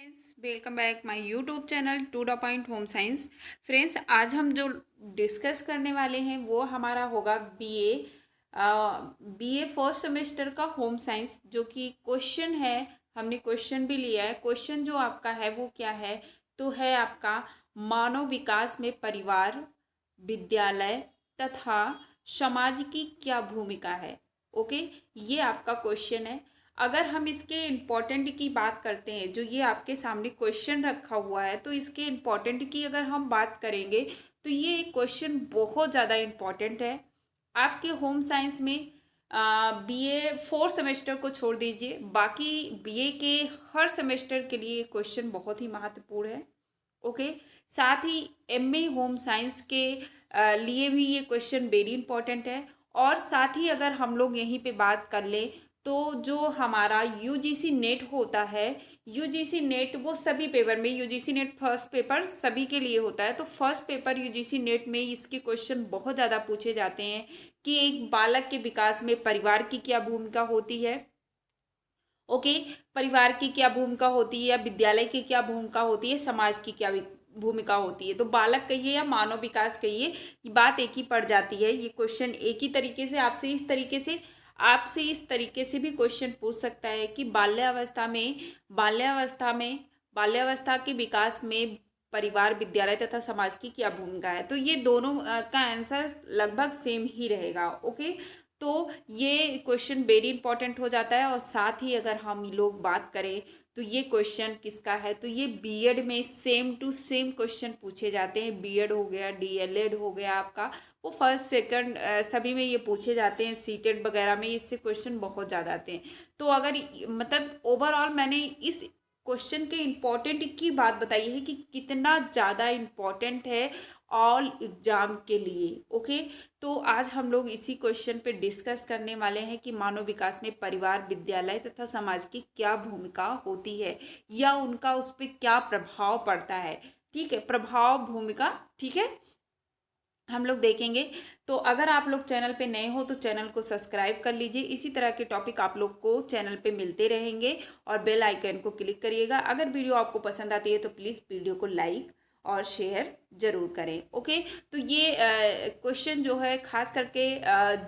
Friends, welcome back my YouTube channel to the point home science. Friends, आज हम जो discuss करने वाले हैं वो हमारा होगा बीए फर्स्ट सेमेस्टर का होम साइंस, जो कि क्वेश्चन है। हमने क्वेश्चन भी लिया है। क्वेश्चन जो आपका है वो क्या है, तो है आपका मानव विकास में परिवार, विद्यालय तथा समाज की क्या भूमिका है। ओके, ये आपका क्वेश्चन है। अगर हम इसके इम्पोर्टेंट की बात करते हैं, जो ये आपके सामने क्वेश्चन रखा हुआ है, तो इसके इम्पोर्टेंट की अगर हम बात करेंगे तो ये क्वेश्चन बहुत ज़्यादा इम्पोर्टेंट है आपके होम साइंस में। बीए फोर्थ सेमेस्टर को छोड़ दीजिए, बाकी बीए के हर सेमेस्टर के लिए ये क्वेश्चन बहुत ही महत्वपूर्ण है। ओके, साथ ही एमए होम साइंस के लिए भी ये क्वेश्चन वेरी इंपॉर्टेंट है। और साथ ही अगर हम लोग यहीं पे बात कर लें तो जो हमारा यूजीसी नेट होता है, यूजीसी नेट वो सभी पेपर में, यूजीसी नेट फर्स्ट पेपर सभी के लिए होता है। तो फर्स्ट पेपर यूजीसी नेट में इसके क्वेश्चन बहुत ज़्यादा पूछे जाते हैं कि एक बालक के विकास में परिवार की क्या भूमिका होती है। ओके, परिवार की क्या भूमिका होती है, या विद्यालय की क्या भूमिका होती है, समाज की क्या भूमिका होती है। तो बालक कहिए या मानव विकास कहिए, ये बात एक ही पड़ जाती है। ये क्वेश्चन एक ही तरीके से आपसे इस तरीके से भी क्वेश्चन पूछ सकता है कि बाल्यावस्था के विकास में परिवार, विद्यालय तथा समाज की क्या भूमिका है। तो ये दोनों का आंसर लगभग सेम ही रहेगा। ओके, तो ये क्वेश्चन वेरी इंपॉर्टेंट हो जाता है। और साथ ही अगर हम लोग बात करें तो ये क्वेश्चन किसका है, तो ये बीएड में सेम टू सेम क्वेश्चन पूछे जाते हैं। बीएड हो गया, डीएलएड हो गया आपका, वो फर्स्ट सेकंड सभी में ये पूछे जाते हैं। सीटेट वगैरह में इससे क्वेश्चन बहुत ज़्यादा आते हैं। तो अगर मतलब ओवरऑल मैंने इस क्वेश्चन के इम्पोर्टेंट की बात बताई है कि कितना ज़्यादा इम्पोर्टेंट है ऑल एग्जाम के लिए। ओके, तो आज हम लोग इसी क्वेश्चन पे डिस्कस करने वाले हैं कि मानव विकास में परिवार, विद्यालय तथा समाज की क्या भूमिका होती है, या उनका उस पर क्या प्रभाव पड़ता है। ठीक है, प्रभाव, भूमिका, ठीक है, हम लोग देखेंगे। तो अगर आप लोग चैनल पे नए हो तो चैनल को सब्सक्राइब कर लीजिए। इसी तरह के टॉपिक आप लोग को चैनल पे मिलते रहेंगे, और बेल आइकन को क्लिक करिएगा। अगर वीडियो आपको पसंद आती है तो प्लीज़ वीडियो को लाइक और शेयर जरूर करें। ओके, तो ये क्वेश्चन जो है खास करके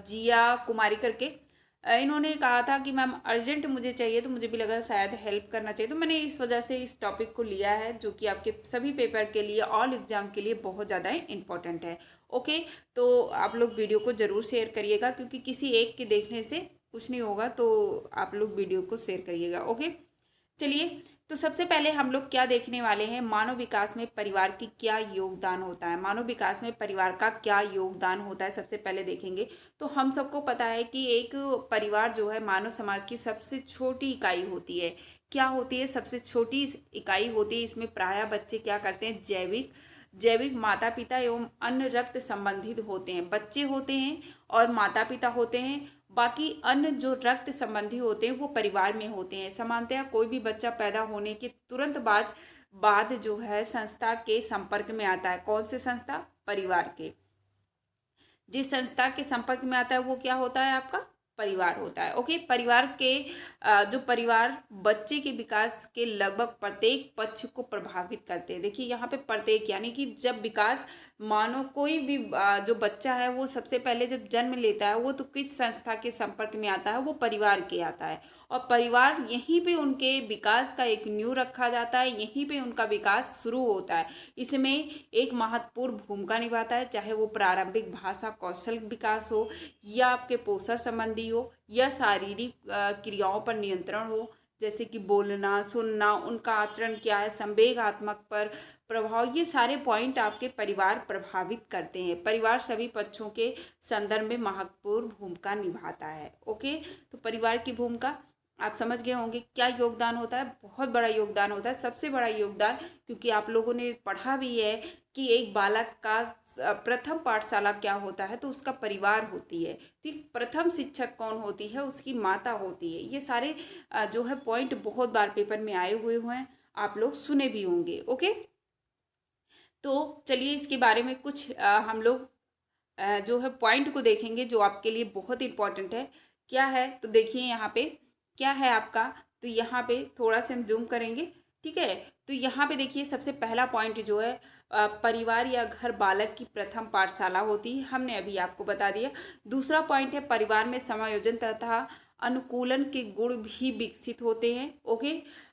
जिया कुमारी करके इन्होंने कहा था कि मैम अर्जेंट मुझे चाहिए, तो मुझे भी लगा शायद हेल्प करना चाहिए, तो मैंने इस वजह से इस टॉपिक को लिया है, जो कि आपके सभी पेपर के लिए, ऑल एग्जाम के लिए बहुत ज़्यादा इंपॉर्टेंट है। ओके, तो आप लोग वीडियो को ज़रूर शेयर करिएगा, क्योंकि किसी एक के देखने से कुछ नहीं होगा, तो आप लोग वीडियो को शेयर करिएगा। ओके, चलिए, तो सबसे पहले हम लोग क्या देखने वाले हैं, मानव विकास में परिवार की क्या योगदान होता है। मानव विकास में परिवार का क्या योगदान होता है, सबसे पहले देखेंगे। तो हम सबको पता है कि एक परिवार जो है मानव समाज की सबसे छोटी इकाई होती है। क्या होती है, सबसे छोटी इकाई होती है। इसमें प्रायः बच्चे क्या करते हैं, जैविक जैविक माता पिता एवं अन्य रक्त संबंधित होते हैं। बच्चे होते हैं और माता पिता होते हैं। बाकी अन्य जो रक्त संबंधी होते हैं वो परिवार में होते हैं। सामान्यतः कोई भी बच्चा पैदा होने के तुरंत बाद जो है संस्था के संपर्क में आता है। कौन से संस्था, परिवार के। जिस संस्था के संपर्क में आता है वो क्या होता है, आपका परिवार होता है। ओके, परिवार के जो परिवार बच्चे के विकास के लगभग प्रत्येक पक्ष को प्रभावित करते हैं। देखिए यहाँ पे प्रत्येक, यानी कि जब विकास, मानो कोई भी जो बच्चा है वो सबसे पहले जब जन्म लेता है वो तो किस संस्था के संपर्क में आता है, वो परिवार के आता है। और परिवार, यहीं पे उनके विकास का एक नींव रखा जाता है, यहीं पे उनका विकास शुरू होता है। इसमें एक महत्वपूर्ण भूमिका निभाता है, चाहे वो प्रारंभिक भाषा कौशल विकास हो, या आपके पोषण संबंधी हो, या शारीरिक क्रियाओं पर नियंत्रण हो, जैसे कि बोलना, सुनना, उनका आचरण क्या है, संवेगात्मक पर प्रभाव, ये सारे पॉइंट आपके परिवार प्रभावित करते हैं। परिवार सभी पक्षों के संदर्भ में महत्वपूर्ण भूमिका निभाता है। ओके, तो परिवार की भूमिका आप समझ गए होंगे। क्या योगदान होता है, बहुत बड़ा योगदान होता है, सबसे बड़ा योगदान, क्योंकि आप लोगों ने पढ़ा भी है कि एक बालक का प्रथम पाठशाला क्या होता है, तो उसका परिवार होती है। ठीक, प्रथम शिक्षक कौन होती है, उसकी माता होती है। ये सारे जो है पॉइंट बहुत बार पेपर में आए हुए हैं, आप लोग सुने भी होंगे। ओके, तो चलिए इसके बारे में कुछ हम लोग जो है पॉइंट को देखेंगे, जो आपके लिए बहुत इंपॉर्टेंट है। क्या है, तो देखिए यहाँ पे क्या है आपका, तो यहाँ पे थोड़ा सा हम जूम करेंगे। ठीक है। तो यहाँ पे देखिए सबसे पहला पॉइंट जो है परिवार या घर बालक की प्रथम पाठशाला होती है, हमने अभी आपको बता दिया। दूसरा पॉइंट है परिवार में समायोजन तथा अनुकूलन के गुण भी विकसित होते हैं। ओके।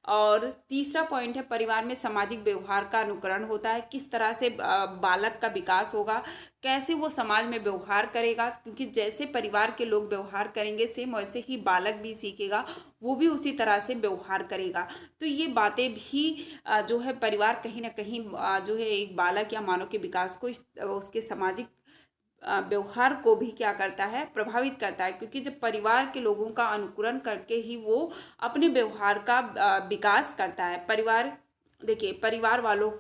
और तीसरा पॉइंट है परिवार में सामाजिक व्यवहार का अनुकरण होता है, किस तरह से बालक का विकास होगा, कैसे वो समाज में व्यवहार करेगा, क्योंकि जैसे परिवार के लोग व्यवहार करेंगे सेम वैसे ही बालक भी सीखेगा, वो भी उसी तरह से व्यवहार करेगा। तो ये बातें भी जो है परिवार कहीं ना कहीं जो है एक बालक या मानव के विकास को उसके सामाजिक व्यवहार को भी क्या करता है, प्रभावित करता है, क्योंकि जब परिवार के लोगों का अनुकरण करके ही वो अपने व्यवहार का विकास करता है। परिवार देखिए परिवार वालों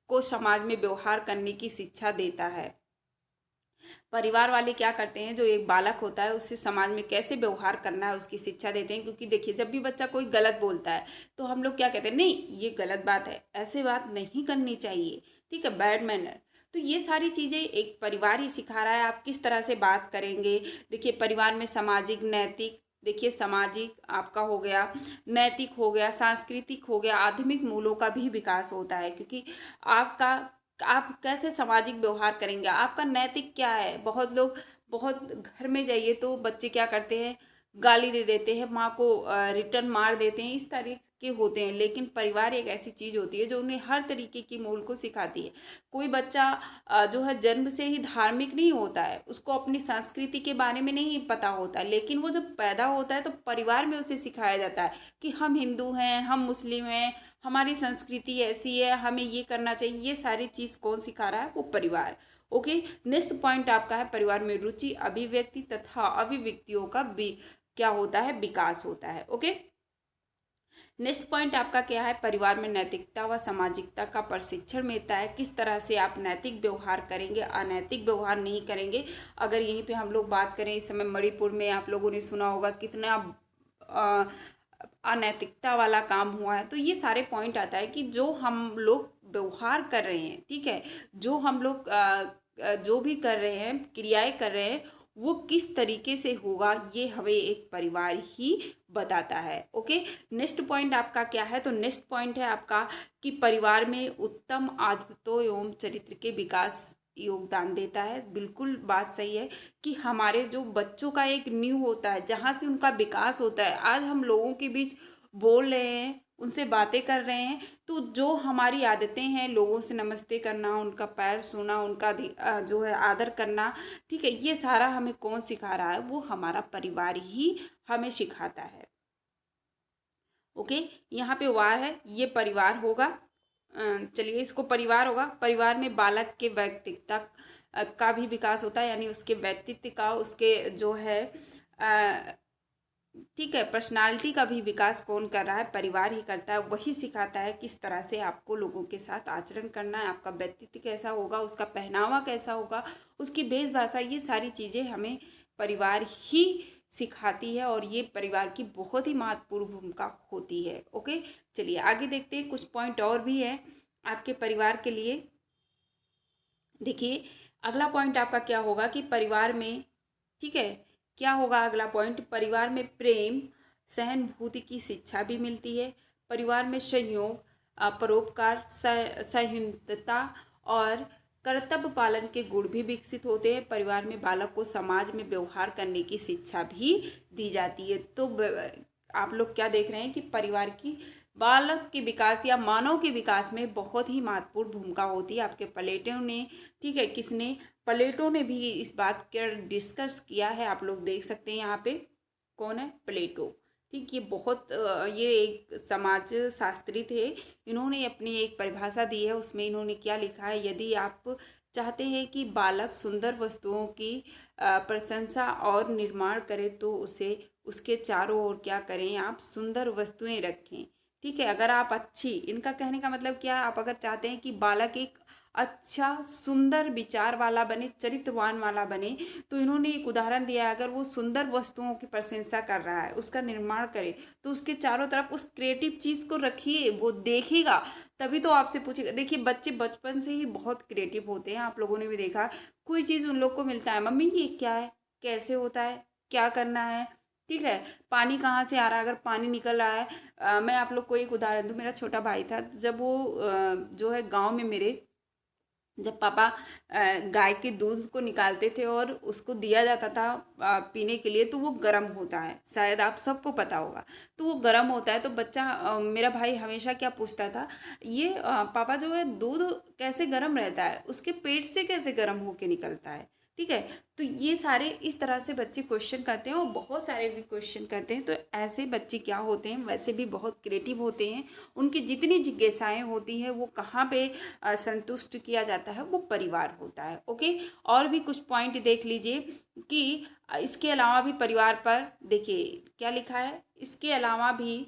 को समाज में व्यवहार करने की शिक्षा देता है। परिवार वाले क्या करते हैं, जो एक बालक होता है उससे समाज में कैसे व्यवहार करना है उसकी शिक्षा देते हैं। क्योंकि देखिए जब भी बच्चा कोई गलत बोलता है तो हम लोग क्या कहते हैं, नहीं ये गलत बात है, ऐसे बात नहीं करनी चाहिए, ठीक है, बैड मैनर। तो ये सारी चीज़ें एक परिवार ही सिखा रहा है, आप किस तरह से बात करेंगे। देखिए परिवार में सामाजिक नैतिक, देखिए सामाजिक आपका हो गया, नैतिक हो गया, सांस्कृतिक हो गया, आधुनिक मूल्यों का भी विकास होता है। क्योंकि आपका आप कैसे सामाजिक व्यवहार करेंगे, आपका नैतिक क्या है। बहुत लोग, बहुत घर में जाइए तो बच्चे क्या करते हैं, गाली दे देते हैं, माँ को रिटर्न मार देते हैं, इस तरह के होते हैं। लेकिन परिवार एक ऐसी चीज़ होती है जो उन्हें हर तरीके की मूल को सिखाती है। कोई बच्चा जो है जन्म से ही धार्मिक नहीं होता है, उसको अपनी संस्कृति के बारे में नहीं पता होता, लेकिन वो जब पैदा होता है तो परिवार में उसे सिखाया जाता है कि हम हिंदू हैं, हम मुस्लिम हैं, हमारी संस्कृति ऐसी है, हमें ये करना चाहिए। ये सारी चीज़ कौन सिखा रहा है, वो परिवार। ओके। नेक्स्ट पॉइंट आपका है परिवार में रुचि, अभिव्यक्ति तथा अभिव्यक्तियों का भी क्या होता है, विकास होता है। ओके। नेक्स्ट पॉइंट आपका क्या है, परिवार में नैतिकता व सामाजिकता का प्रशिक्षण मिलता है, किस तरह से आप नैतिक व्यवहार करेंगे, अनैतिक व्यवहार नहीं करेंगे। अगर यहीं पे हम लोग बात करें, इस समय मणिपुर में आप लोगों ने सुना होगा कितना अनैतिकता वाला काम हुआ है। तो ये सारे पॉइंट आता है कि जो हम लोग व्यवहार कर रहे हैं, ठीक है, जो हम लोग जो भी कर रहे हैं, क्रियाएं कर रहे हैं, वो किस तरीके से होगा, ये हमें एक परिवार ही बताता है। ओके। नेक्स्ट पॉइंट आपका क्या है, तो नेक्स्ट पॉइंट है आपका कि परिवार में उत्तम आदतों एवं चरित्र के विकास योगदान देता है। बिल्कुल बात सही है कि हमारे जो बच्चों का एक नींव होता है जहाँ से उनका विकास होता है। आज हम लोगों के बीच बोल रहे हैं, उनसे बातें कर रहे हैं, तो जो हमारी आदतें हैं, लोगों से नमस्ते करना, उनका पैर छूना, उनका जो है आदर करना, ठीक है, ये सारा हमें कौन सिखा रहा है, वो हमारा परिवार ही हमें सिखाता है। ओके। यहाँ पे वार है, ये परिवार होगा। चलिए इसको परिवार होगा। परिवार में बालक के व्यक्तित्व का भी विकास होता है, यानी उसके व्यक्तित्व का, उसके जो है ठीक है, पर्सनालिटी का भी विकास कौन कर रहा है, परिवार ही करता है। वही सिखाता है किस तरह से आपको लोगों के साथ आचरण करना है, आपका व्यक्तित्व कैसा होगा, उसका पहनावा कैसा होगा, उसकी वेशभाषा, ये सारी चीज़ें हमें परिवार ही सिखाती है और ये परिवार की बहुत ही महत्वपूर्ण भूमिका होती है। ओके। चलिए आगे देखते हैं, कुछ पॉइंट और भी है आपके परिवार के लिए। देखिए अगला पॉइंट आपका क्या होगा कि परिवार में, ठीक है, क्या होगा अगला पॉइंट, परिवार में प्रेम सहानुभूति की शिक्षा भी मिलती है। परिवार में सहयोग, परोपकार, सहिष्णुता और कर्तव्य पालन के गुण भी विकसित होते हैं। परिवार में बालक को समाज में व्यवहार करने की शिक्षा भी दी जाती है। तो आप लोग क्या देख रहे हैं कि परिवार की बालक के विकास या मानव के विकास में बहुत ही महत्वपूर्ण भूमिका होती है। आपके प्लेटो ने, ठीक है, किसने, प्लेटो ने भी इस बात का डिस्कस किया है, आप लोग देख सकते हैं यहाँ पे, कौन है, प्लेटो। ठीक, ये बहुत ये एक समाज शास्त्री थे, इन्होंने अपनी एक परिभाषा दी है, उसमें इन्होंने क्या लिखा है, यदि आप चाहते हैं कि बालक सुंदर वस्तुओं की प्रशंसा और निर्माण करे तो उसे उसके चारों ओर क्या करें, आप सुंदर वस्तुएं रखें। ठीक है, अगर आप अच्छी, इनका कहने का मतलब क्या है, आप अगर चाहते हैं कि बालक एक अच्छा सुंदर विचार वाला बने, चरित्रवान वाला बने, तो इन्होंने एक उदाहरण दिया है, अगर वो सुंदर वस्तुओं की प्रशंसा कर रहा है, उसका निर्माण करे, तो उसके चारों तरफ उस क्रिएटिव चीज़ को रखिए, वो देखेगा तभी तो आपसे पूछेगा। देखिए बच्चे बचपन से ही बहुत क्रिएटिव होते हैं, आप लोगों ने भी देखा, कोई चीज़ उन लोग को मिलता है, मम्मी ये क्या है, कैसे होता है, क्या करना है, ठीक है। पानी कहाँ से आ रहा है, अगर पानी निकल रहा है, मैं आप लोग को एक उदाहरण दूँ। मेरा छोटा भाई था, जब वो जो है गांव में मेरे, जब पापा गाय के दूध को निकालते थे और उसको दिया जाता था पीने के लिए, तो वो गर्म होता है, शायद आप सबको पता होगा। तो वो गर्म होता है, तो बच्चा मेरा भाई हमेशा क्या पूछता था, ये पापा जो है दूध कैसे गर्म रहता है, उसके पेट से कैसे गर्म होके निकलता है। ठीक है। तो ये सारे इस तरह से बच्चे क्वेश्चन करते हैं, और बहुत सारे भी क्वेश्चन करते हैं। तो ऐसे बच्चे क्या होते हैं, वैसे भी बहुत क्रिएटिव होते हैं। उनकी जितनी जिज्ञासाएं होती हैं वो कहाँ पे संतुष्ट किया जाता है, वो परिवार होता है। ओके। और भी कुछ पॉइंट देख लीजिए कि इसके अलावा भी परिवार पर, देखिए क्या लिखा है, इसके अलावा भी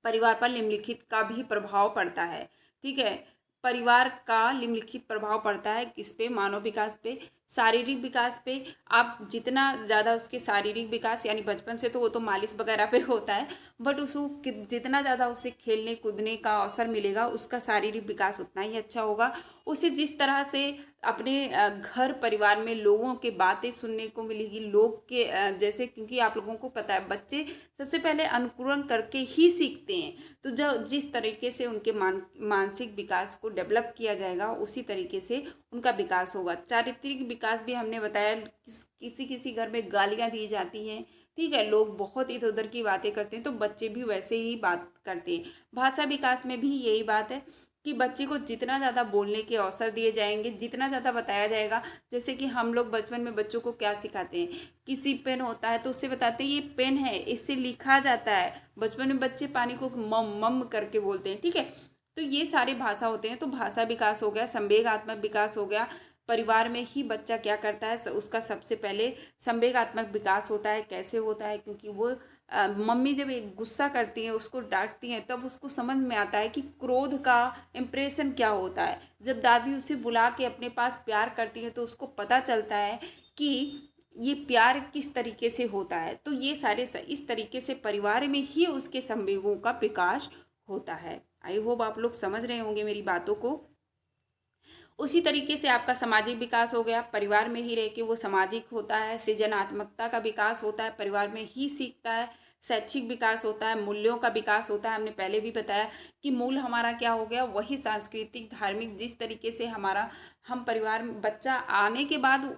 परिवार पर निम्नलिखित का भी प्रभाव पड़ता है। ठीक है। परिवार का निम्नलिखित प्रभाव पड़ता है किस पे, मानव विकास पे, शारीरिक विकास पे। आप जितना ज़्यादा उसके शारीरिक विकास, यानी बचपन से तो वो तो मालिश वगैरह पे होता है, बट उसको जितना ज़्यादा उसे खेलने कूदने का अवसर मिलेगा, उसका शारीरिक विकास उतना ही अच्छा होगा। उसे जिस तरह से अपने घर परिवार में लोगों के बातें सुनने को मिलेगी, लोग के जैसे, क्योंकि आप लोगों को पता है बच्चे सबसे पहले अनुकरण करके ही सीखते हैं। तो जो जिस तरीके से उनके मानसिक विकास को डेवलप किया जाएगा, उसी तरीके से उनका विकास होगा। चारित्रिक विकास भी हमने बताया, किसी किसी घर में गालियाँ दी जाती हैं। ठीक है। लोग बहुत इधर उधर की बातें करते हैं, तो बच्चे भी वैसे ही बात करते हैं। भाषा विकास में भी यही बात है कि बच्चे को जितना ज़्यादा बोलने के अवसर दिए जाएंगे, जितना ज़्यादा बताया जाएगा, जैसे कि हम लोग बचपन में बच्चों को क्या सिखाते हैं, किसी पेन होता है तो उससे बताते हैं ये पेन है, इससे लिखा जाता है। बचपन में बच्चे पानी को मम मम करके बोलते हैं। ठीक है। तो ये सारे भाषा होते हैं। तो भाषा विकास हो गया, संवेगात्मक विकास हो गया। परिवार में ही बच्चा क्या करता है, उसका सबसे पहले संवेगात्मक विकास होता है। कैसे होता है, क्योंकि वो मम्मी जब एक गुस्सा करती हैं, उसको डांटती हैं, तब उसको समझ में आता है कि क्रोध का इम्प्रेशन क्या होता है। जब दादी उसे बुला के अपने पास प्यार करती हैं, तो उसको पता चलता है कि ये प्यार किस तरीके से होता है। तो ये सारे इस तरीके से परिवार में ही उसके संवेगों का विकास होता है। आई होप आप लोग समझ रहे होंगे मेरी बातों को। उसी तरीके से आपका सामाजिक विकास हो गया, परिवार में ही रह के वो सामाजिक होता है। सृजनात्मकता का विकास होता है, परिवार में ही सीखता है। शैक्षिक विकास होता है, मूल्यों का विकास होता है। हमने पहले भी बताया कि मूल हमारा क्या हो गया, वही सांस्कृतिक धार्मिक, जिस तरीके से हमारा हम परिवार में बच्चा आने के बाद,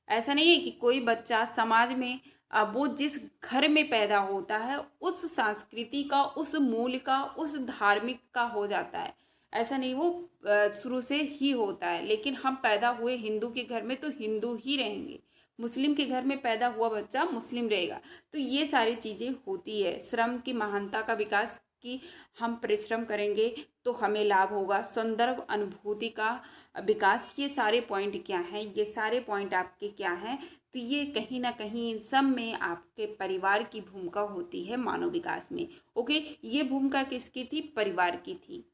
ऐसा नहीं है कि कोई बच्चा समाज में वो जिस घर में पैदा होता है उस संस्कृति का, उस मूल का, उस धार्मिक का हो जाता है। ऐसा नहीं, वो शुरू से ही होता है। लेकिन हम पैदा हुए हिंदू के घर में तो हिंदू ही रहेंगे, मुस्लिम के घर में पैदा हुआ बच्चा मुस्लिम रहेगा। तो ये सारी चीज़ें होती है। श्रम की महानता का विकास, कि हम परिश्रम करेंगे तो हमें लाभ होगा। संदर्भ अनुभूति का विकास, ये सारे पॉइंट क्या हैं, ये सारे पॉइंट आपके क्या हैं, तो ये कहीं ना कहीं इन सब में आपके परिवार की भूमिका होती है मानव विकास में। ओके। ये भूमिका किसकी थी, परिवार की थी।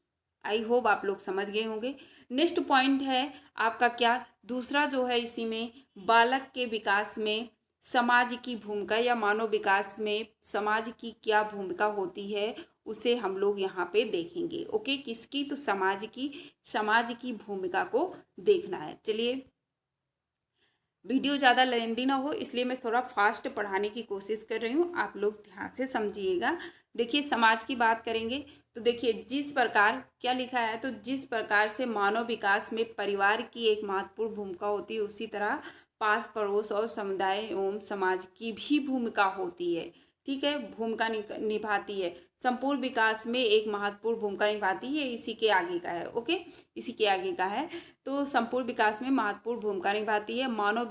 आई होप आप लोग समझ गए होंगे। नेक्स्ट पॉइंट है आपका क्या, दूसरा जो है इसी में, बालक के विकास में समाज की भूमिका, या मानव विकास में समाज की क्या भूमिका होती है, उसे हम लोग यहाँ पे देखेंगे। ओके। किसकी, तो समाज की भूमिका को देखना है। चलिए, वीडियो ज़्यादा लेंदी ना हो इसलिए मैं थोड़ा फास्ट पढ़ाने की कोशिश कर रही हूँ, आप लोग ध्यान से समझिएगा। देखिए, समाज की बात करेंगे तो देखिए, जिस प्रकार क्या लिखा है, तो जिस प्रकार से मानव विकास में परिवार की एक महत्वपूर्ण भूमिका होती है, उसी तरह पास पड़ोस और समुदाय एवं समाज की भी भूमिका होती है। ठीक है। भूमिका निभाती है, संपूर्ण विकास में एक महत्वपूर्ण भूमिका निभाती है। इसी के आगे का है। ओके। इसी के आगे का है। तो संपूर्ण विकास में महत्वपूर्ण भूमिका निभाती है। मानव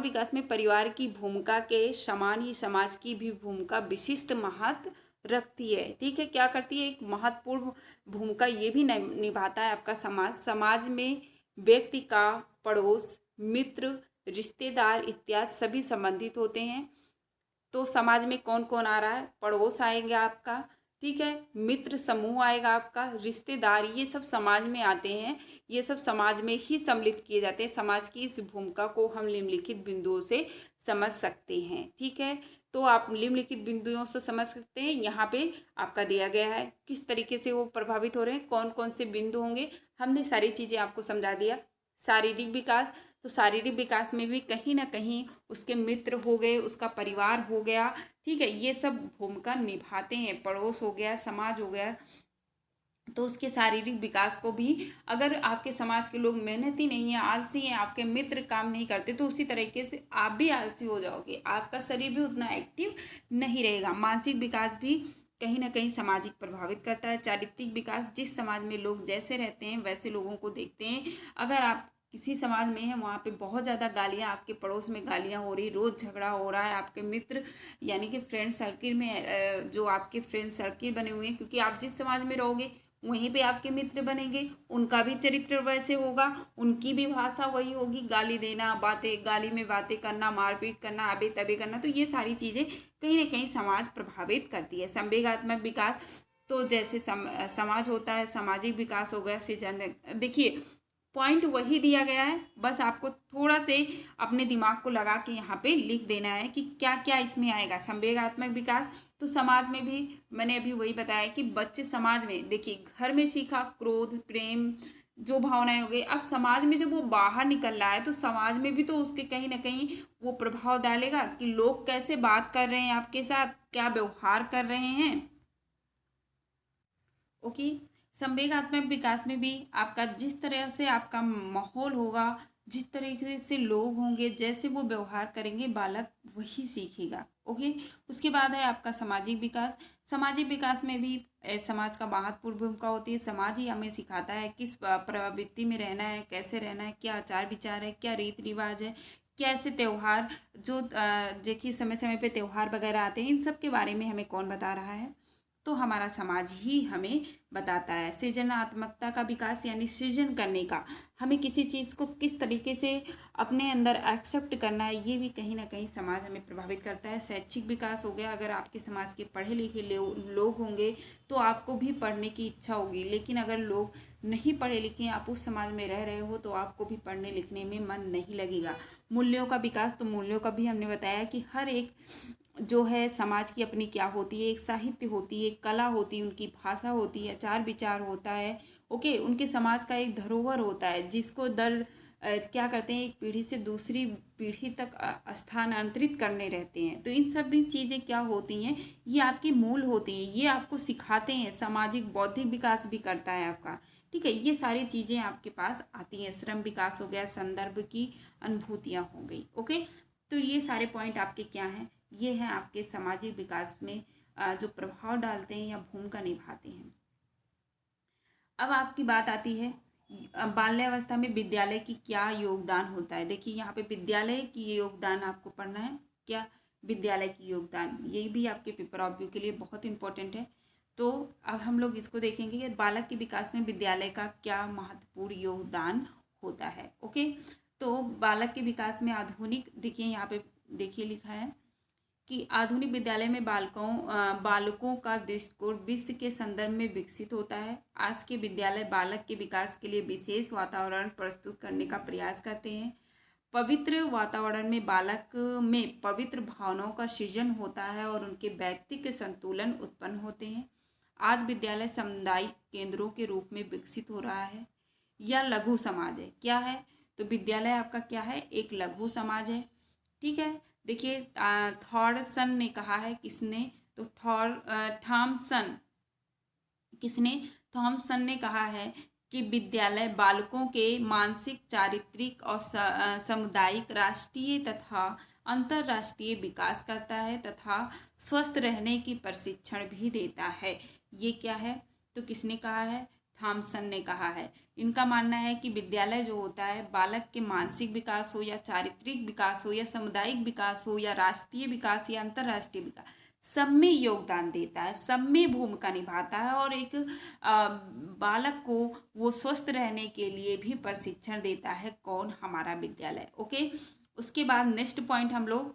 विकास में परिवार की भूमिका के समान ही समाज की भी भूमिका विशिष्ट महत्व रखती है। ठीक है। क्या करती है, एक महत्वपूर्ण भूमिका ये भी निभाता है आपका समाज में व्यक्ति का पड़ोस, मित्र, रिश्तेदार इत्यादि सभी संबंधित होते हैं। तो समाज में कौन कौन आ रहा है, पड़ोस आएंगे आपका, ठीक है, मित्र समूह आएगा आपका, रिश्तेदार, ये सब समाज में आते हैं। ये सब समाज में ही सम्मिलित किए जाते हैं। समाज की इस भूमिका को हम निम्नलिखित बिंदुओं से समझ सकते हैं। ठीक है। तो आप निम्नलिखित बिंदुओं से समझ सकते हैं। यहाँ पे आपका दिया गया है किस तरीके से वो प्रभावित हो रहे हैं, कौन कौन से बिंदु होंगे, हमने सारी चीज़ें आपको समझा दिया। शारीरिक विकास, तो शारीरिक विकास में भी कहीं ना कहीं उसके मित्र हो गए, उसका परिवार हो गया, ठीक है, ये सब भूमिका निभाते हैं। पड़ोस हो गया, समाज हो गया, तो उसके शारीरिक विकास को भी, अगर आपके समाज के लोग मेहनती नहीं है, आलसी हैं, आपके मित्र काम नहीं करते, तो उसी तरीके से आप भी आलसी हो जाओगे, आपका शरीर भी उतना एक्टिव नहीं रहेगा। मानसिक विकास भी कहीं ना कहीं सामाजिक प्रभावित करता है। चारित्रिक विकास, जिस समाज में लोग जैसे रहते हैं वैसे लोगों को देखते हैं। अगर आप किसी समाज में है, वहाँ पे बहुत ज़्यादा गालियाँ, आपके पड़ोस में गालियाँ हो रही, रोज़ झगड़ा हो रहा है, आपके मित्र यानी कि फ्रेंड सर्किल में जो आपके फ्रेंड सर्किल बने हुए हैं, क्योंकि आप जिस समाज में रहोगे वहीं पे आपके मित्र बनेंगे, उनका भी चरित्र वैसे होगा, उनकी भी भाषा वही होगी, गाली देना, बातें, गाली में बातें करना, मारपीट करना, अबे तबे करना, तो ये सारी चीज़ें कहीं ना कहीं समाज प्रभावित करती है। संवेगात्मक विकास, तो जैसे समाज होता है, सामाजिक विकास हो गया, सृजन, देखिए पॉइंट वही दिया गया है, बस आपको थोड़ा से अपने दिमाग को लगा के यहाँ पे लिख देना है कि क्या क्या इसमें आएगा। संवेगात्मक विकास, तो समाज में भी मैंने अभी वही बताया कि बच्चे समाज में, देखिए घर में सीखा क्रोध, प्रेम, जो भावनाएं हो गई, अब समाज में जब वो बाहर निकल रहा है तो समाज में भी तो उसके कहीं ना कहीं वो प्रभाव डालेगा कि लोग कैसे बात कर रहे हैं आपके साथ, क्या व्यवहार कर रहे हैं। ओके, संवेगात्मक विकास में भी आपका जिस तरह से आपका माहौल होगा, जिस तरीके से लोग होंगे, जैसे वो व्यवहार करेंगे, बालक वही सीखेगा। ओके, उसके बाद है आपका सामाजिक विकास। सामाजिक विकास में भी समाज का महत्वपूर्ण भूमिका होती है। समाज ही हमें सिखाता है किस प्रवृत्ति में रहना है, कैसे रहना है, क्या आचार विचार है, क्या रीति रिवाज है, कैसे त्यौहार, जो देखिए समय समय पे त्यौहार वगैरह आते हैं, इन सब के बारे में हमें कौन बता रहा है, तो हमारा समाज ही हमें बताता है। सृजनात्मकता का विकास यानी सृजन करने का, हमें किसी चीज़ को किस तरीके से अपने अंदर एक्सेप्ट करना है, ये भी कहीं ना कहीं समाज हमें प्रभावित करता है। शैक्षिक विकास हो गया, अगर आपके समाज के पढ़े लिखे लोग होंगे तो आपको भी पढ़ने की इच्छा होगी, लेकिन अगर लोग नहीं पढ़े लिखे, आप उस समाज में रह रहे हो, तो आपको भी पढ़ने लिखने में मन नहीं लगेगा। मूल्यों का विकास, तो मूल्यों का भी हमने बताया कि हर एक जो है समाज की अपनी क्या होती है, एक साहित्य होती है, एक कला होती है, उनकी भाषा होती है, आचार विचार होता है। ओके, उनके समाज का एक धरोहर होता है, जिसको क्या करते हैं, एक पीढ़ी से दूसरी पीढ़ी तक स्थानांतरित करने रहते हैं। तो इन सभी चीज़ें क्या होती हैं, ये आपकी मूल होती हैं, ये आपको सिखाते हैं। सामाजिक बौद्धिक विकास भी करता है आपका, ठीक है, ये सारी चीज़ें आपके पास आती हैं। श्रम विकास हो गया, संदर्भ की अनुभूतियाँ हो गई। ओके, तो ये सारे पॉइंट आपके क्या हैं, ये हैं आपके सामाजिक विकास में जो प्रभाव डालते हैं या भूमिका निभाते हैं। अब आपकी बात आती है बाल्यावस्था में विद्यालय की क्या योगदान होता है। देखिए यहाँ पे विद्यालय की योगदान आपको पढ़ना है, क्या विद्यालय की योगदान, ये भी आपके पेपर ऑफ व्यू के लिए बहुत इंपॉर्टेंट है। तो अब हम लोग इसको देखेंगे कि बालक के विकास में विद्यालय का क्या महत्वपूर्ण योगदान होता है। ओके, तो बालक के विकास में आधुनिक, देखिए यहाँ पे देखिए लिखा है कि आधुनिक विद्यालय में बालकों का दृष्टिकोण विश्व के संदर्भ में विकसित होता है। आज के विद्यालय बालक के विकास के लिए विशेष वातावरण प्रस्तुत करने का प्रयास करते हैं। पवित्र वातावरण में बालक में पवित्र भावनाओं का सृजन होता है और उनके व्यक्तित्व संतुलन उत्पन्न होते हैं। आज विद्यालय सामुदायिक केंद्रों के रूप में विकसित हो रहा है या लघु समाज है। क्या है, तो विद्यालय आपका क्या है, एक लघु समाज है, ठीक है। देखिए थॉमसन ने कहा है, किसने, तो थॉमसन ने कहा है कि विद्यालय बालकों के मानसिक, चारित्रिक और सामुदायिक, राष्ट्रीय तथा अंतर्राष्ट्रीय विकास करता है तथा स्वस्थ रहने की प्रशिक्षण भी देता है। ये क्या है, तो किसने कहा है, थॉमसन ने कहा है। इनका मानना है कि विद्यालय जो होता है बालक के मानसिक विकास हो या चारित्रिक विकास हो या सामुदायिक विकास हो या राष्ट्रीय विकास या अंतर्राष्ट्रीय विकास, सब में योगदान देता है, सब में भूमिका निभाता है और एक बालक को वो स्वस्थ रहने के लिए भी प्रशिक्षण देता है। कौन, हमारा विद्यालय। ओके, उसके बाद नेक्स्ट पॉइंट हम लोग,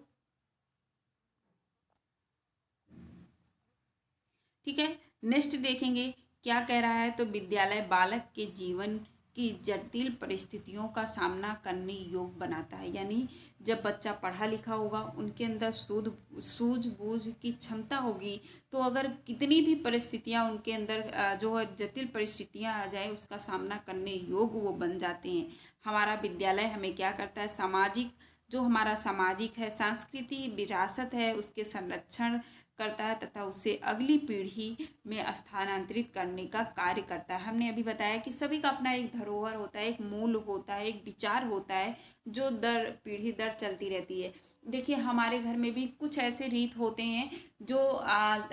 ठीक है, नेक्स्ट देखेंगे क्या कह रहा है, तो विद्यालय बालक के जीवन की जटिल परिस्थितियों का सामना करने योग्य बनाता है। यानी जब बच्चा पढ़ा लिखा होगा, उनके अंदर सूझबूझ की क्षमता होगी, तो अगर कितनी भी परिस्थितियां उनके अंदर जो है जटिल परिस्थितियां आ जाए, उसका सामना करने योग्य वो बन जाते हैं। हमारा विद्यालय हमें क्या करता है, सामाजिक जो हमारा सामाजिक है, सांस्कृतिक विरासत है, उसके संरक्षण करता है तथा उसे अगली पीढ़ी में स्थानांतरित करने का कार्य करता है। हमने अभी बताया कि सभी का अपना एक धरोहर होता है, एक मूल होता है, एक विचार होता है जो दर पीढ़ी दर चलती रहती है। देखिए हमारे घर में भी कुछ ऐसे रीत होते हैं जो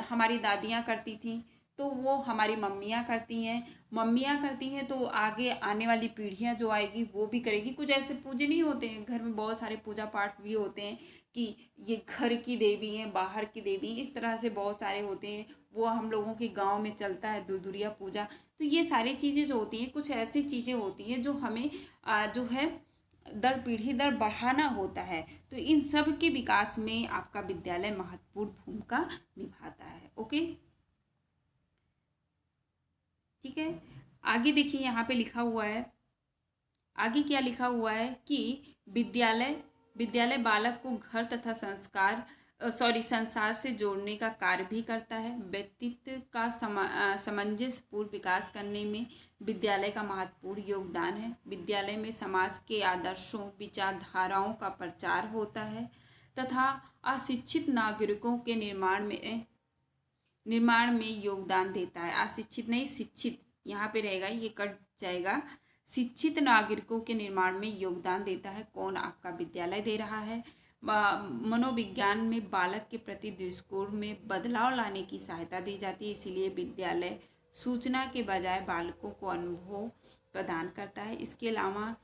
हमारी दादियाँ करती थीं, तो वो हमारी मम्मियाँ करती हैं तो आगे आने वाली पीढ़ियाँ जो आएगी वो भी करेगी। कुछ ऐसे पूजनीय होते हैं, घर में बहुत सारे पूजा पाठ भी होते हैं कि ये घर की देवी हैं, बाहर की देवी, इस तरह से बहुत सारे होते हैं। वो हम लोगों के गांव में चलता है दुर्दुरिया पूजा। तो ये सारी चीज़ें जो होती हैं, कुछ ऐसी चीज़ें होती हैं जो हमें जो है दर पीढ़ी दर बढ़ाना होता है। तो इन सब के विकास में आपका विद्यालय महत्वपूर्ण भूमिका निभाता है। ओके, ठीक है। आगे देखिए यहाँ पे लिखा हुआ है, आगे क्या लिखा हुआ है कि विद्यालय विद्यालय बालक को घर तथा संसार से जोड़ने का कार्य भी करता है। व्यक्तित्व का सामंजस्यपूर्ण विकास करने में विद्यालय का महत्वपूर्ण योगदान है। विद्यालय में समाज के आदर्शों, विचारधाराओं का प्रचार होता है तथा अशिक्षित नागरिकों के निर्माण में योगदान देता है। अशिक्षित नहीं, शिक्षित यहाँ पे रहेगा, ये कट जाएगा। शिक्षित नागरिकों के निर्माण में योगदान देता है। कौन? आपका विद्यालय दे रहा है। मनोविज्ञान में बालक के प्रति दृष्टिकोण में बदलाव लाने की सहायता दी जाती है। इसीलिए विद्यालय सूचना के बजाय बालकों को अनुभव प्रदान करता है। इसके अलावा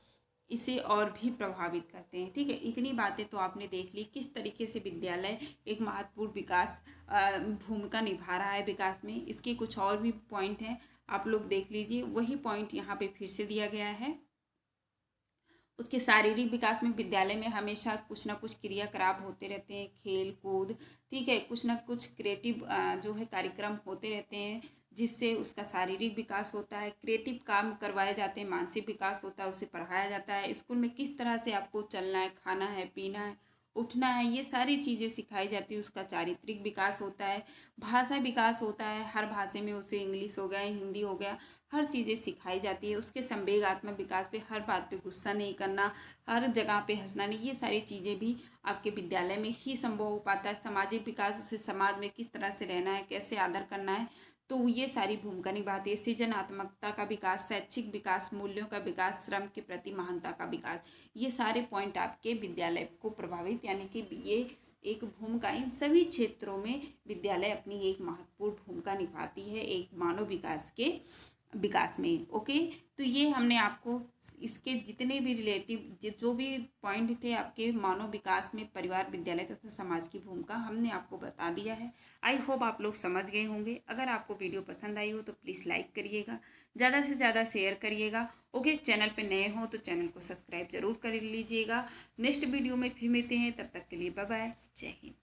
इसे और भी प्रभावित करते हैं। ठीक है, इतनी बातें तो आपने देख ली किस तरीके से विद्यालय एक महत्वपूर्ण विकास भूमिका निभा रहा है विकास में। इसके कुछ और भी पॉइंट हैं, आप लोग देख लीजिए। वही पॉइंट यहाँ पे फिर से दिया गया है। उसके शारीरिक विकास में विद्यालय में हमेशा कुछ ना कुछ क्रियाकलाप होते रहते हैं, खेल कूद, ठीक है, कुछ ना कुछ क्रिएटिव जो है कार्यक्रम होते रहते हैं जिससे उसका शारीरिक विकास होता है। क्रिएटिव काम करवाए जाते हैं, मानसिक विकास होता है, उसे पढ़ाया जाता है। स्कूल में किस तरह से आपको चलना है, खाना है, पीना है, उठना है, ये सारी चीज़ें सिखाई जाती है। उसका चारित्रिक विकास होता है, भाषा विकास होता है, हर भाषा में उसे इंग्लिश हो गया, हिंदी हो गया, हर चीज़ें सिखाई जाती है। उसके संवेगात्मक विकास पे, हर बात पे गुस्सा नहीं करना, हर जगह पे हंसना नहीं, ये सारी चीज़ें भी आपके विद्यालय में ही संभव हो पाता है। सामाजिक विकास, उसे समाज में किस तरह से रहना है, कैसे आदर करना है, तो ये सारी भूमिका निभाती है। सृजनात्मकता का विकास, शैक्षिक विकास, मूल्यों का विकास, श्रम के प्रति महानता का विकास, ये सारे पॉइंट आपके विद्यालय को प्रभावित, यानी कि ये एक भूमिका, इन सभी क्षेत्रों में विद्यालय अपनी एक महत्वपूर्ण भूमिका निभाती है एक मानव विकास में। ओके, तो ये हमने आपको इसके जितने भी रिलेटिव जो भी पॉइंट थे आपके मानव विकास में परिवार, विद्यालय तथा समाज की भूमिका, हमने आपको बता दिया है। आई होप आप लोग समझ गए होंगे। अगर आपको वीडियो पसंद आई हो तो प्लीज़ लाइक करिएगा, ज़्यादा से ज़्यादा शेयर करिएगा। ओके, चैनल पे नए हो तो चैनल को सब्सक्राइब जरूर कर लीजिएगा। नेक्स्ट वीडियो में फिर मिलते हैं, तब तक के लिए बाय बाय, जय हिंद।